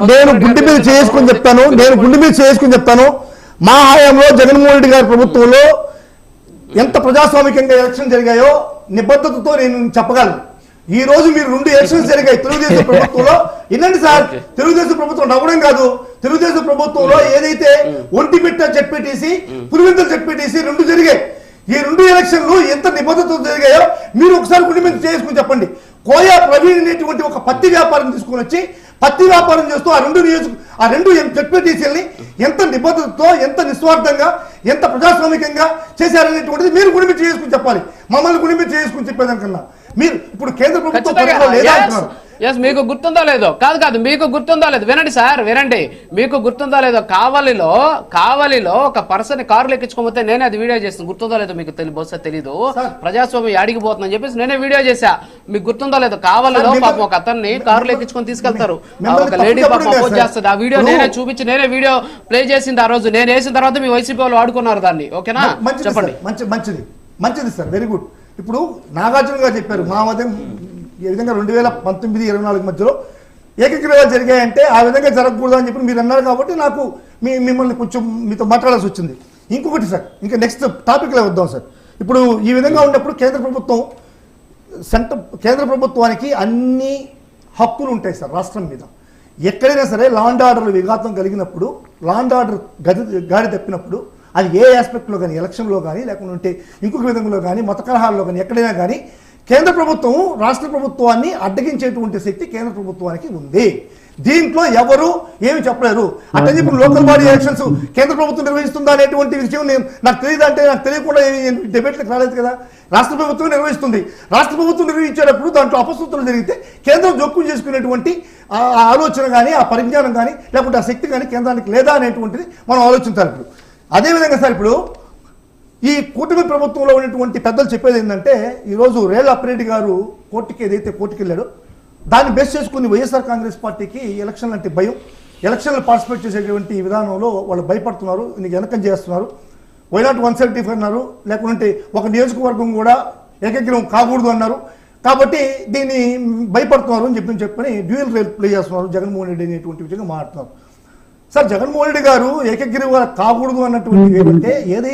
నేను గుండె మీద చేసుకుని చెప్తాను మా హయాంలో జగన్మోహన్ రెడ్డి గారి ప్రభుత్వంలో ఎంత ప్రజాస్వామికంగా ఎలక్షన్ జరిగాయో నిబద్ధతతో నేను చెప్పగలను. ఈ రోజు మీరు 2 ఎలక్షన్స్ జరిగాయి తెలుగుదేశం ప్రభుత్వంలో. వినండి సార్, తెలుగుదేశం ప్రభుత్వం నవ్వడం కాదు, తెలుగుదేశం ప్రభుత్వంలో ఏదైతే ఒంటిమిట్ట జెడ్పీటీసీ, పులివెందుల జెడ్పీటీసీ 2 జరిగాయి. ఈ 2 ఎలక్షన్లు ఎంత నిబద్ధతతో జరిగాయో మీరు ఒకసారి గుండె మీద చేసుకుని చెప్పండి. కోయా ప్రవీణ్ అనేటువంటి ఒక పత్తి వ్యాపారం తీసుకుని వచ్చి పత్తి వ్యాపారం చేస్తూ ఆ రెండు జెడ్పీటీసీలని ఎంత నిబద్ధతతో, ఎంత నిస్వార్థంగా, ఎంత ప్రజాస్వామికంగా చేశారనేటువంటిది మీరు గుడి మీద చేసుకుని చెప్పాలి. మమ్మల్ని గుడి మీద చేసుకుని చెప్పేదానికన్నా మీరు ఇప్పుడు కేంద్ర ప్రభుత్వం లేదా అంటున్నారు. మీకు గుర్తుందో లేదో, కాదు మీకు గుర్తుందో లేదు, వినండి సార్ వినండి, మీకు గుర్తుందో లేదో, కావలిలో ఒక పర్సన్ కారులు ఎక్కించుకోకపోతే నేనే అది వీడియో చేస్తాను. గుర్తుందో లేదో మీకు బహుశా తెలీదు. ప్రజాస్వామ్యం అడిగి పోతుందని చెప్పేసి నేనే వీడియో చేశా. మీకు గుర్తుందో లేదో, కావలిలో పాపం ఒక అతన్ని కారులు ఎక్కించుకొని తీసుకెళ్తారు, ఒక లేడీ పాపం అపోజ్ చేస్తుంది. ఆ వీడియో నేనే చూపించి నేనే వీడియో ప్లే చేసింది. ఆ రోజు నేను వేసిన తర్వాత మీ వైసీపీ వాళ్ళు వాడుకున్నారు దాన్ని. ఓకేనా, చెప్పండి. మంచిది సార్, వెరీ గుడ్. ఇప్పుడు నాగార్జున గారు చెప్పారు మా మధ్య ఈ విధంగా 2019-24 మధ్యలో ఏకగ్రీవాలు జరిగాయంటే ఆ విధంగా జరగకూడదు అని చెప్పి మీరు అన్నారు. కాబట్టి నాకు మిమ్మల్ని కొంచెం మీతో మాట్లాడాల్సి వచ్చింది. ఇంకొకటి సార్, ఇంకా నెక్స్ట్ టాపిక్లో వద్దాం సార్. ఇప్పుడు ఈ విధంగా ఉన్నప్పుడు కేంద్ర ప్రభుత్వానికి అన్ని హక్కులు ఉంటాయి సార్ రాష్ట్రం మీద. ఎక్కడైనా సరే లా అండ్ ఆర్డర్లు విఘాతం కలిగినప్పుడు, లా అండ్ ఆర్డర్ గాడి తప్పినప్పుడు, అది ఏ ఆస్పెక్ట్లో కానీ, ఎలక్షన్లో కానీ, లేకుంటే ఇంకొక విధంలో కానీ, మత కలహాల్లో కానీ, ఎక్కడైనా కానీ కేంద్ర ప్రభుత్వం రాష్ట్ర ప్రభుత్వాన్ని అడ్డగించేటువంటి శక్తి కేంద్ర ప్రభుత్వానికి ఉంది. దీంట్లో ఎవరు ఏమి చెప్పలేరు. అంటే ఇప్పుడు లోకల్ బాడీ ఎలక్షన్స్ కేంద్ర ప్రభుత్వం నిర్వహిస్తుందా అనేటువంటి విషయం నాకు తెలియదు. అంటే నాకు తెలియకుండా డిబేట్లకు రాలేదు కదా. రాష్ట్ర ప్రభుత్వం నిర్వహిస్తుంది. రాష్ట్ర ప్రభుత్వం నిర్వహించేటప్పుడు దాంట్లో అపశృతులు జరిగితే కేంద్రం జోక్యం చేసుకునేటువంటి ఆలోచన కానీ, ఆ పరిజ్ఞానం కానీ, లేకుంటే ఆ శక్తి కానీ కేంద్రానికి లేదా అనేటువంటిది మనం ఆలోచించాలి. ఇప్పుడు అదేవిధంగా సార్, ఇప్పుడు ఈ కూటమి ప్రభుత్వంలో ఉన్నటువంటి పెద్దలు చెప్పేది ఏంటంటే, ఈరోజు రేళ్ళ అప్పిరెడ్డి గారు ఏదైతే కోర్టుకి వెళ్ళాడో దాన్ని బేస్ చేసుకుని వైఎస్ఆర్ కాంగ్రెస్ పార్టీకి ఎలక్షన్లు అంటే భయం, ఎలక్షన్లు పార్టిసిపేట్ చేసేటువంటి విధానంలో వాళ్ళు భయపడుతున్నారు, నీకు వెనకం చేస్తున్నారు. వైనాట్ 175 అన్నారు, లేకుంటే ఒక నియోజకవర్గం కూడా ఏకగ్రీవం కాకూడదు అన్నారు. కాబట్టి దీన్ని భయపడుతున్నారు అని చెప్పని డ్యూయల్ రేల్ ప్లే చేస్తున్నారు జగన్మోహన్ రెడ్డి అనేటువంటి విషయంగా మాట్లాడుతున్నారు. సార్, జగన్మోహన్ రెడ్డి గారు ఏకగ్రీవాలు కాకూడదు అన్నటువంటి ఏదంటే ఏదైతే